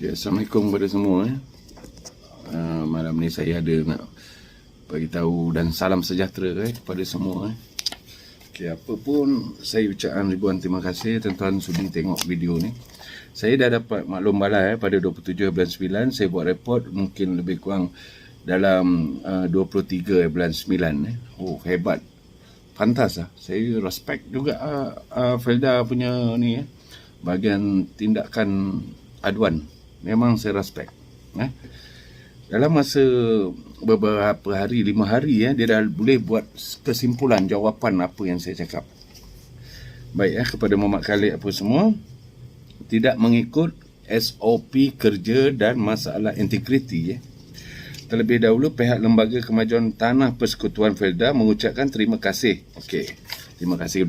Okay, Assalamualaikum kepada semua. Malam ni saya ada nak bagi tahu dan salam sejahtera kepada semua. Okay, apa pun saya ucapkan ribuan terima kasih tuan-tuan sudi tengok video ni. Saya dah dapat maklum balai pada 27 bulan 9. Saya buat report mungkin lebih kurang dalam 23 bulan 9. Oh, hebat. Pantas lah. Saya respect juga Felda punya ni bahagian tindakan aduan. Memang saya respect. Dalam masa beberapa hari, 5 hari dia dah boleh buat kesimpulan jawapan apa yang saya cakap. Baik kepada Muhammad Khalid apa semua, tidak mengikut SOP kerja dan masalah integriti. Terlebih dahulu pihak Lembaga Kemajuan Tanah Persekutuan Felda mengucapkan terima kasih. Okey. Terima kasih ...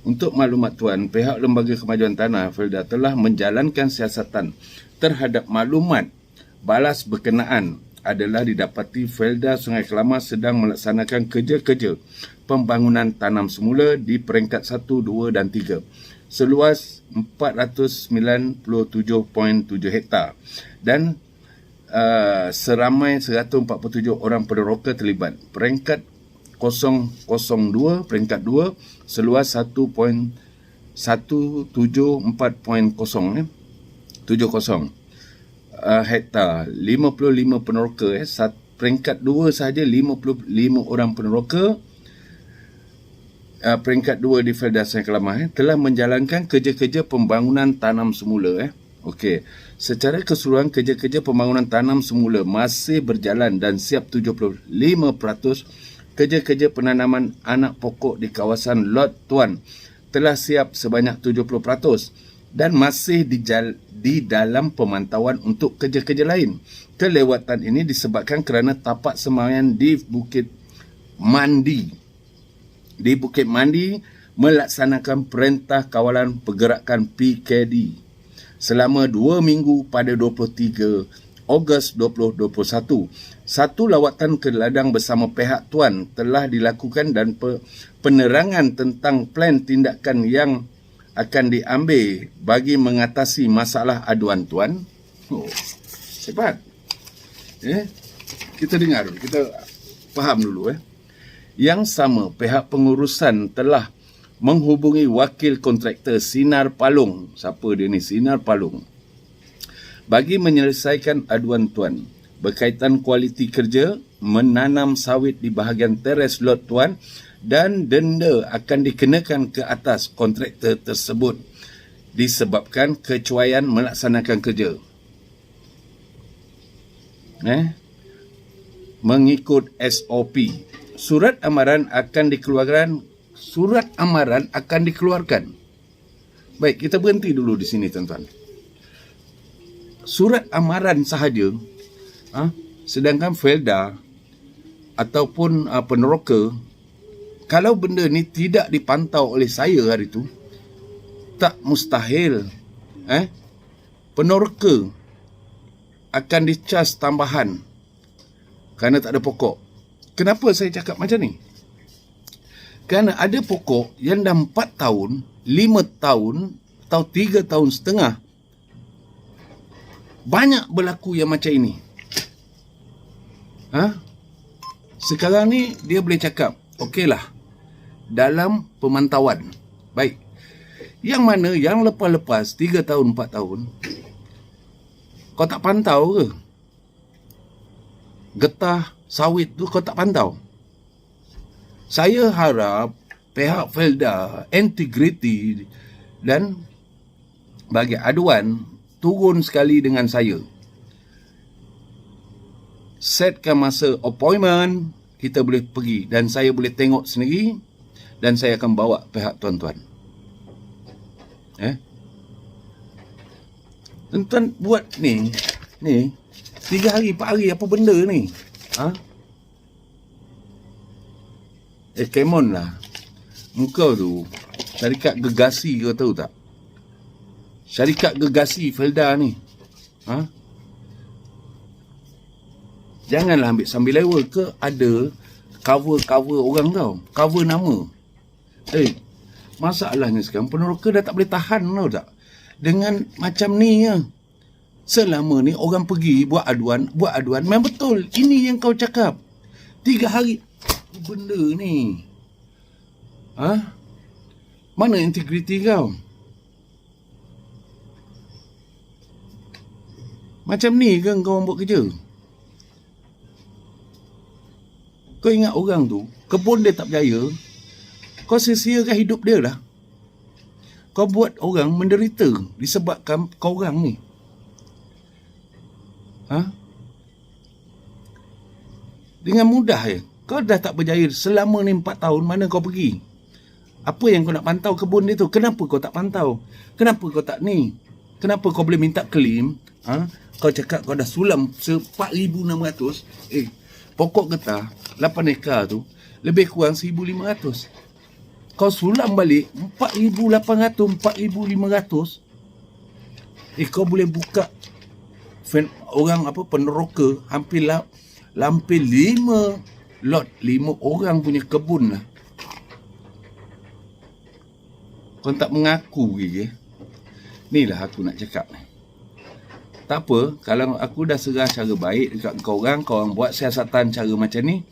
Untuk maklumat tuan, pihak Lembaga Kemajuan Tanah Felda telah menjalankan siasatan terhadap maklumat balas berkenaan adalah didapati Felda Sungai Kelama sedang melaksanakan kerja-kerja pembangunan tanam semula di peringkat 1, 2 dan 3 seluas 497.7 hektar dan seramai 147 orang peneroka terlibat. Peringkat 002 peringkat 2 seluas 1.174.0 hektar, 55 peneroka. Peringkat 2 sahaja 55 orang peneroka. Peringkat 2 di Felda Sungai Kelama telah menjalankan kerja-kerja pembangunan tanam semula. Okey, secara keseluruhan kerja-kerja pembangunan tanam semula masih berjalan dan siap 75%. Kerja-kerja penanaman anak pokok di kawasan Lot Tuan telah siap sebanyak 70% dan masih di dalam pemantauan untuk kerja-kerja lain. Kelewatan ini disebabkan kerana tapak sembahyang di Bukit Mandi. Di Bukit Mandi melaksanakan perintah kawalan pergerakan PKD selama 2 minggu pada 23 Ogos 2021. Satu lawatan ke ladang bersama pihak tuan telah dilakukan dan penerangan tentang plan tindakan yang akan diambil bagi mengatasi masalah aduan tuan. Oh, hebat. Kita dengar dulu, kita faham dulu. Yang sama, pihak pengurusan telah menghubungi wakil kontraktor Sinar Palung. Siapa dia ni? Sinar Palung. Bagi menyelesaikan aduan tuan berkaitan kualiti kerja menanam sawit di bahagian teres lot tuan, dan denda akan dikenakan ke atas kontraktor tersebut disebabkan kecuaian melaksanakan kerja. Mengikut SOP, surat amaran akan dikeluarkan. Baik, kita berhenti dulu di sini tuan-tuan. Surat amaran sahaja, sedangkan Felda ataupun peneroka, kalau benda ni tidak dipantau oleh saya hari tu, tak mustahil peneroka akan dicas tambahan kerana tak ada pokok. Kenapa saya cakap macam ni? Kerana ada pokok yang dah 4 tahun, 5 tahun atau 3 tahun setengah. Banyak berlaku yang macam ini. Sekarang ni dia boleh cakap, okeylah, dalam pemantauan. Baik. Yang mana yang lepas-lepas 3 tahun, 4 tahun, kau tak pantau ke? Getah sawit tu kau tak pantau. Saya harap pihak Felda integriti dan bagi aduan turun sekali dengan saya. Setkan masa appointment, kita boleh pergi dan saya boleh tengok sendiri dan saya akan bawa pihak tuan-tuan. Tuan-tuan buat ni 3 hari, 4 hari, apa benda ni? Come on lah. Engkau tu syarikat gegasi, kau tahu tak? Syarikat gegasi Felda ni. Janganlah ambil sambil lewa ke ada cover orang tau. Cover nama. Masalahnya sekarang peneroka dah tak boleh tahan tau tak. dengan macam ni ya. Selama ni orang pergi buat aduan, memang betul. Ini yang kau cakap. 3 hari. Benda ni. Mana integriti kau? Macam ni ke kau buat kerja? Kau ingat orang tu, kebun dia tak berjaya, kau sia-siakan hidup dia lah. Kau buat orang menderita disebabkan kau orang ni. Dengan mudah je. Kau dah tak berjaya selama ni 4 tahun, mana kau pergi? Apa yang kau nak pantau kebun dia tu? Kenapa kau tak pantau? Kenapa kau tak ni? Kenapa kau boleh minta claim? Kau cakap kau dah sulam 4,600. Pokok getah 8 ekar tu lebih kurang 1,500. Kau sulam balik 4,800, 4,500. Kau boleh buka orang peneroka hampir 5 lot, 5 orang punya kebun lah. Kau tak mengaku lagi. Ni lah aku nak cakap ni. Tak apa, kalau aku dah serah cara baik dekat kau orang buat siasatan cara macam ni,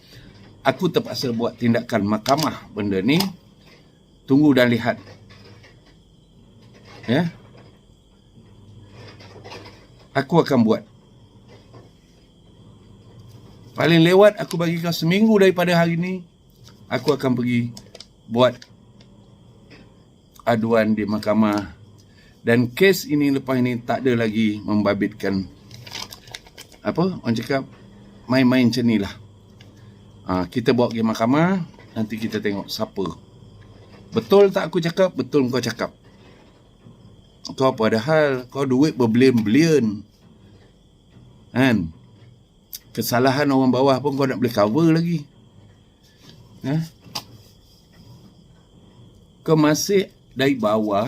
aku terpaksa buat tindakan mahkamah benda ni. Tunggu dan lihat. Ya. Aku akan buat. Paling lewat aku bagi kau seminggu daripada hari ni, aku akan pergi buat aduan di mahkamah. Dan kes ini lepas ini tak ada lagi membabitkan orang cakap main-main macam ni lah. Kita bawa pergi mahkamah, nanti kita tengok siapa. Betul tak aku cakap? Betul kau cakap. Kau padahal kau duit berbilion-bilion. Kan? Kesalahan orang bawah pun kau nak boleh cover lagi. Kau masih dari bawah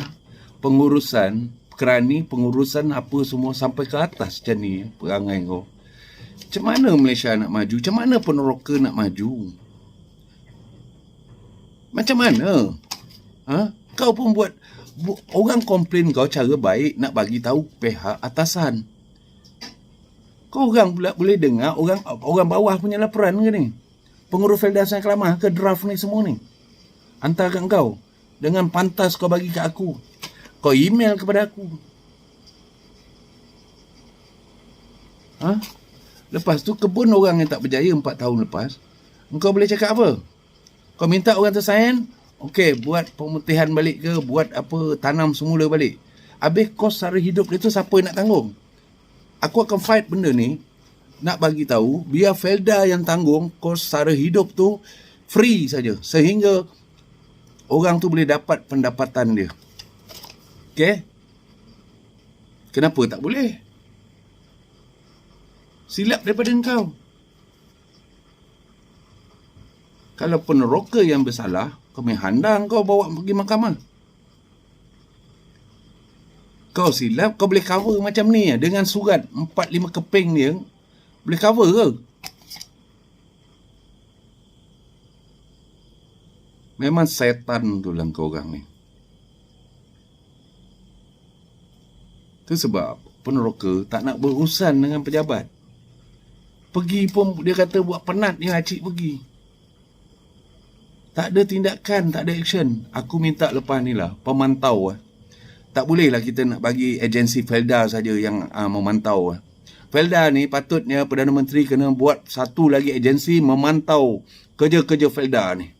pengurusan, kerani pengurusan apa semua sampai ke atas macam ni perangai kau. Macam mana Malaysia nak maju? Macam mana peneroka nak maju? Macam mana? Kau pun buat orang komplain kau cara baik nak bagi tahu pihak atasan. Kau orang pula boleh dengar orang bawah punya laporan ke ni? Pengurus Felda Sang Kelamah ke draft ni semua ni? Hantar kat kau. Dengan pantas kau bagi kat aku. Kau email kepada aku. Lepas tu kebun orang yang tak berjaya 4 tahun lepas, engkau boleh cakap apa? Kau minta orang tu sign, okey, buat pemutihan balik ke, buat apa, tanam semula balik. Habis kos sara hidup dia tu siapa yang nak tanggung? Aku akan fight benda ni, nak bagi tahu biar Felda yang tanggung kos sara hidup tu free saja, sehingga orang tu boleh dapat pendapatan dia. Okey? Kenapa tak boleh? Silap daripada engkau. Kalau peneroka yang bersalah, kau main handang, kau bawa pergi mahkamah. Kau silap, kau boleh cover macam ni dengan surat 4-5 keping dia. Boleh cover ke? Memang setan tu lah kau orang ni. Itu sebab peneroka tak nak berurusan dengan pejabat. Pergi pun dia kata buat penat dia acik pergi. Tak ada tindakan, tak ada action. Aku minta lepas ni lah, pemantau lah. Tak bolehlah kita nak bagi agensi Felda saja yang memantau lah. Felda ni patutnya Perdana Menteri kena buat satu lagi agensi memantau kerja-kerja Felda ni.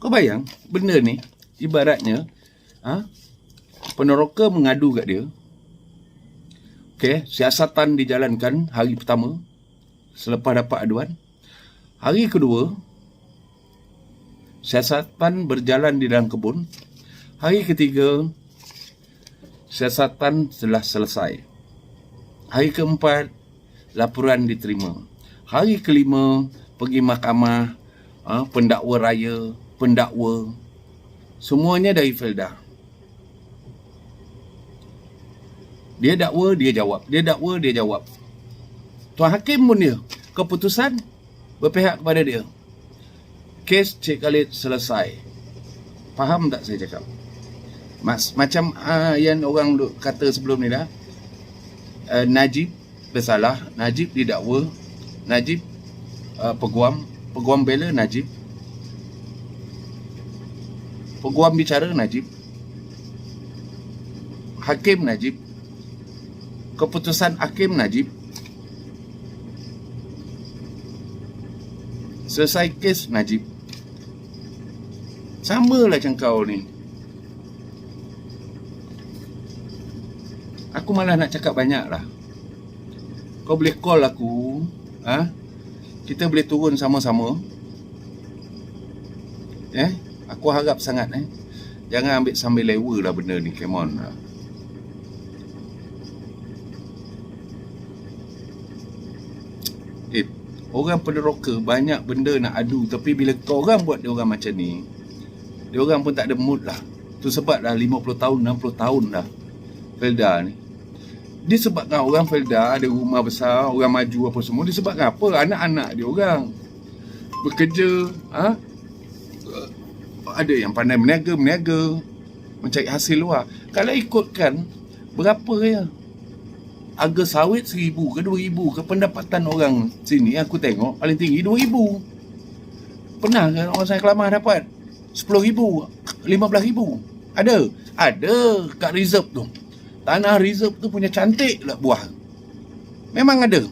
Kau bayang benda ni ibaratnya peneroka mengadu kat dia. Okey, siasatan dijalankan hari pertama selepas dapat aduan. Hari kedua siasatan berjalan di dalam kebun. Hari ketiga siasatan telah selesai. Hari keempat laporan diterima. Hari kelima pergi mahkamah, pendakwa raya, pendakwa, semuanya dari Felda. Dia dakwa, dia jawab. Dia dakwa, dia jawab. Tuan Hakim pun dia. Keputusan berpihak kepada dia. kes Cik Khalid selesai. Faham tak saya cakap? Macam yang orang kata sebelum ni dah, Najib bersalah, Najib didakwa, Najib peguam bela Najib, peguam bicara Najib, hakim Najib, keputusan hakim Najib, selesai kes Najib. Samalah macam kau ni. Aku malah nak cakap banyak lah. Kau boleh call aku, kita boleh turun sama-sama. Aku harap sangat jangan ambil sambil lewa lah benda ni. Come on lah. Orang peneroka banyak benda nak adu, tapi bila kau orang buat dia orang macam ni, dia orang pun tak ada mood lah. Tu sebab dah 50 tahun, 60 tahun dah Felda ni. Disebabkan orang Felda ada rumah besar, orang maju apa semua, disebabkan apa? Anak-anak dia orang bekerja, ada yang pandai meniaga, mencari hasil luar. Kalau ikutkan berapa ya harga sawit 1,000 ke 2,000 ke, pendapatan orang sini aku tengok paling tinggi 2,000. Pernah ke orang saya Kelamah dapat 10,000, 15,000? Ada kat reserve tu. Tanah reserve tu punya cantik lah buah. Memang ada.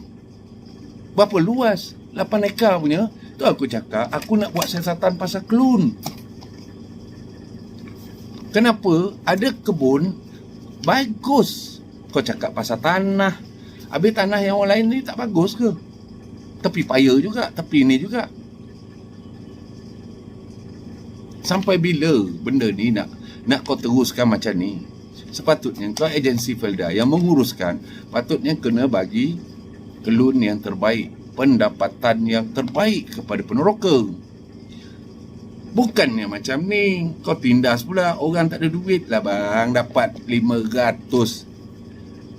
Berapa luas? 8 ekar punya. Tu aku cakap, aku nak buat siasatan pasal Kelun. Kenapa? Ada kebun bagus. Kau cakap pasal tanah. Habis tanah yang orang lain ni tak bagus ke? Tepi paya juga, tepi ni juga. Sampai bila benda ni nak kau teruskan macam ni? Sepatutnya kau agensi Felda yang menguruskan, patutnya kena bagi Kelun yang terbaik, pendapatan yang terbaik kepada peneroka. Bukannya macam ni, kau tindas pula orang tak ada duit lah bang, dapat 500.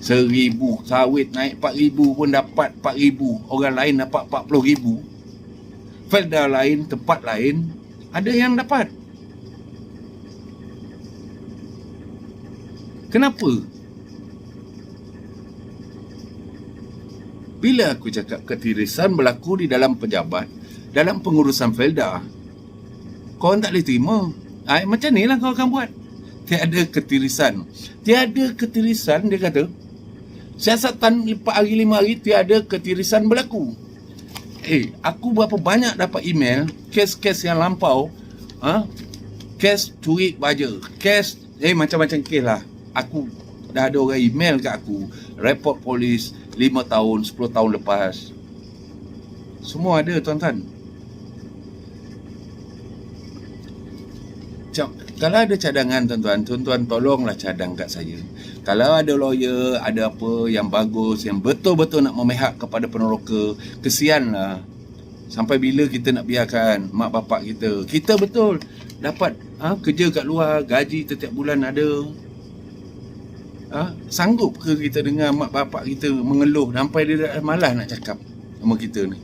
1,000 sawit naik 4,000 pun dapat 4,000. Orang lain dapat 40,000. Felda lain, tempat lain ada yang dapat. Kenapa? Bila aku cakap ketirisan berlaku di dalam pejabat, dalam pengurusan Felda, kau tak boleh terima. Macam ni lah kau akan buat. Tiada ketirisan. Tiada ketirisan, dia kata. Siasatan 4 hari 5 hari, tiada ketirisan berlaku. Aku berapa banyak dapat email, kes-kes yang lampau, kes curi baja, kes, macam-macam kes lah. Aku dah ada orang email kat aku, report polis 5 tahun, 10 tahun lepas. Semua ada tuan-tuan. Kalau ada cadangan tuan-tuan tolonglah cadang kat saya. Kalau ada lawyer, ada apa yang bagus, yang betul-betul nak memihak kepada peneroka, kesianlah. Sampai bila kita nak biarkan mak bapak kita? Kita betul dapat kerja kat luar, gaji setiap bulan ada. Sanggup ke kita dengar mak bapak kita mengeluh sampai dia dah malas nak cakap sama kita ni?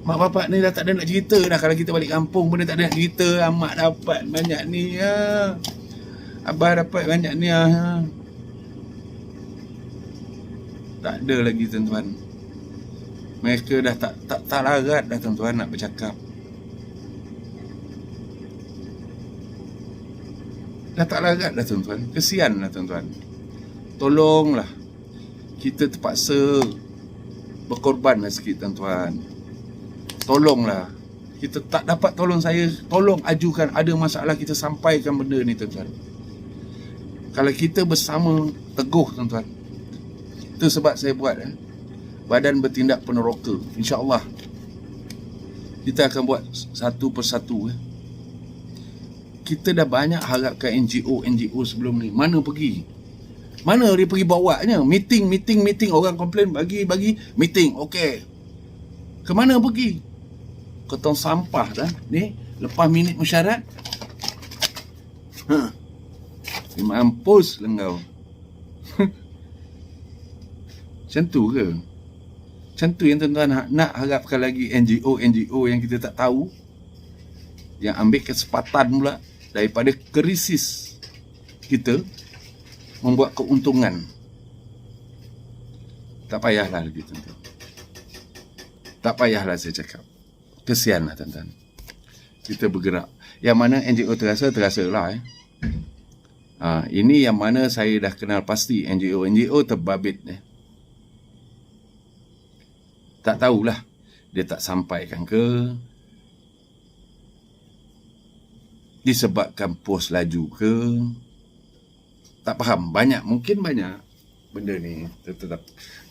Mak bapak ni dah tak ada nak cerita dah. Kalau kita balik kampung pun dia tak ada nak cerita. Mak dapat banyak ni, abah dapat banyak ni, tak ada lagi tuan-tuan. Mereka dah tak larat dah tuan-tuan nak bercakap. Dah tak larat dah tuan-tuan. Kesian lah tuan-tuan. Tolonglah. Kita terpaksa berkorban lah sikit tuan-tuan. Tolonglah. Kita tak dapat tolong saya, tolong ajukan. Ada masalah kita sampaikan benda ni tuan-tuan. Kalau kita bersama teguh tuan-tuan. Itu sebab saya buat Badan Bertindak Peneroka. InsyaAllah kita akan buat satu persatu. Kita dah banyak harapkan NGO sebelum ni. Mana pergi? Mana dia pergi bawanya? Meeting. Orang komplain bagi meeting. Okey. Ke mana pergi? Ke tong sampah dah ni. Lepas minit mesyuarat, mampus lah kau. Macam tu ke? Macam tu yang tuan-tuan nak harapkan lagi NGO yang kita tak tahu, yang ambil kesempatan pula daripada krisis kita membuat keuntungan. Tak payahlah lagi tuan-tuan. Tak payahlah saya cakap. Kesianlah tuan-tuan. Kita bergerak. Yang mana NGO terasa lah. Ini yang mana saya dah kenal pasti NGO terbabit. Tak tahulah dia tak sampaikan ke, disebabkan pos laju ke, tak faham. Mungkin banyak benda ni.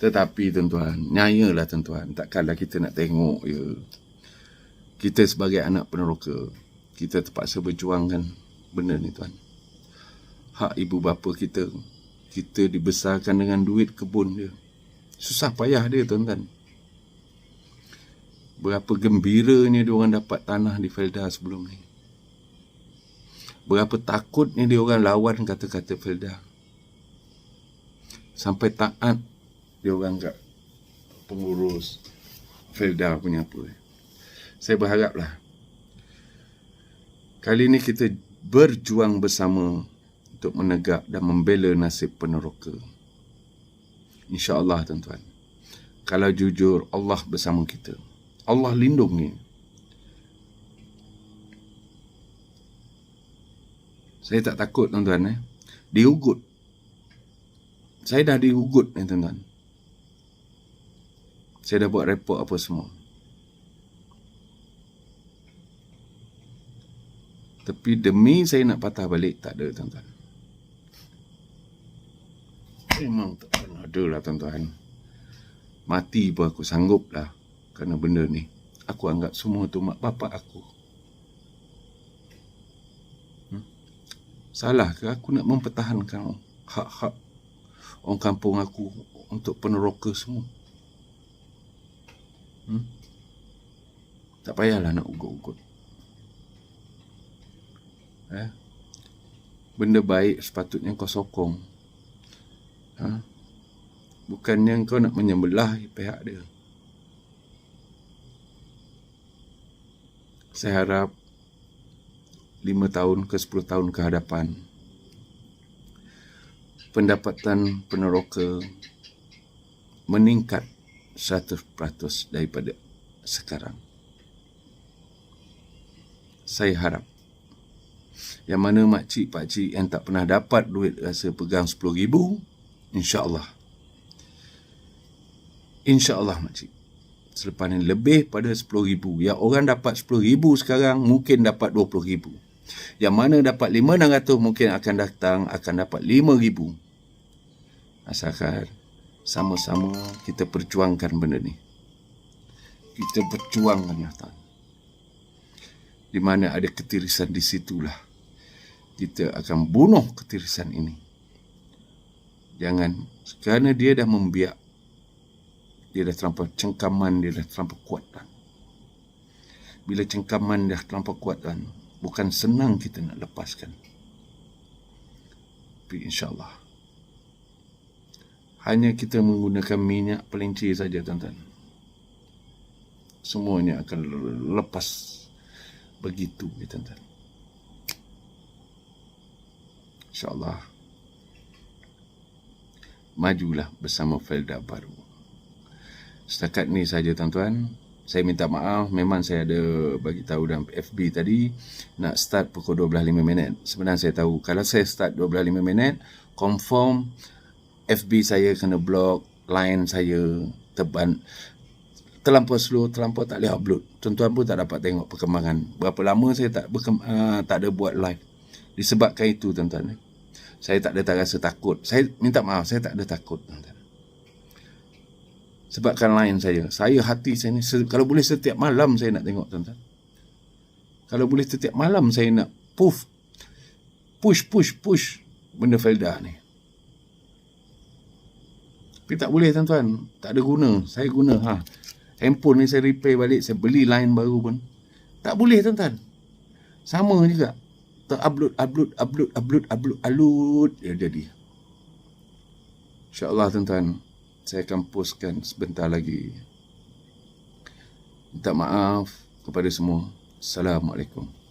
Tetapi tuan-tuan, nyayalah tuan-tuan, takkanlah kita nak tengok je. Kita sebagai anak peneroka, kita terpaksa berjuangkan benda ni tuan. Hak ibu bapa kita dibesarkan dengan duit kebun dia. Susah payah dia tuan-tuan. Berapa gembiranya diorang dapat tanah di Felda sebelum ni. Berapa takutnya diorang lawan kata-kata Felda. Sampai taat diorang kat pengurus Felda punya apa. Saya berharaplah kali ni kita berjuang bersama untuk menegak dan membela nasib peneroka. InsyaAllah tuan-tuan. Kalau jujur, Allah bersama kita. Allah lindungi. Saya tak takut tuan-tuan. Diugut. Saya dah diugut tuan-tuan. Saya dah buat report apa semua. Tapi demi saya nak patah balik, tak ada tuan-tuan. Memang tak pernah ada lah tuan-tuan. Mati pun aku sanggup lah. Kerana benda ni, aku anggap semua tu mak bapak aku. Salah ke aku nak mempertahankan hak-hak orang kampung aku untuk peneroka semua? Tak payahlah nak ugut-ugut. Benda baik sepatutnya kau sokong. Bukannya kau nak menyembelah pihak dia. Saya harap 5 tahun ke 10 tahun ke hadapan, pendapatan peneroka meningkat 100% daripada sekarang. Saya harap. Yang mana makcik, pakcik yang tak pernah dapat duit rasa pegang 10,000, insya-Allah. InsyaAllah makcik. Selepas ni lebih pada 10,000. Yang orang dapat 10,000 sekarang mungkin dapat 20,000. Yang mana dapat 5,600 mungkin akan datang akan dapat 5,000. Asalkan sama-sama kita perjuangkan benda ni. Kita perjuangkan tuan. Di mana ada ketirisan, di situlah kita akan bunuh ketirisan ini. Jangan, kerana dia dah membiak. Dia dah terlampau cengkaman, dia dah terlampau kuat kan. Bila cengkaman dah terlampau kuat kan, bukan senang kita nak lepaskan. Tapi insyaAllah, hanya kita menggunakan minyak pelinci saja tuan-tuan, semuanya akan lepas begitu tuan-tuan. InsyaAllah, majulah bersama Felda baru. Setakat ni saja tuan-tuan. Saya minta maaf, memang saya ada bagi tahu dalam FB tadi nak start pukul 12.05. Sebenarnya saya tahu kalau saya start 12.05, confirm FB saya kena block, line saya terlampau slow, terlampau tak boleh upload. Tuan-tuan pun tak dapat tengok perkembangan. Berapa lama saya tak ada buat live. Disebabkan itu tuan-tuan. Saya tak ada rasa takut. Saya minta maaf, saya tak ada takut tuan-tuan. Sebabkan lain saya hati saya ni, kalau boleh setiap malam saya nak tengok tuan-tuan. Kalau boleh setiap malam saya nak push benda Felda ni. Tapi tak boleh tuan-tuan, tak ada guna. Saya guna handphone ni saya repair balik, saya beli line baru pun tak boleh tuan-tuan. Sama juga, upload dia jadi. InsyaAllah tuan-tuan, saya akan postkan sebentar lagi minta maaf kepada semua. Assalamualaikum.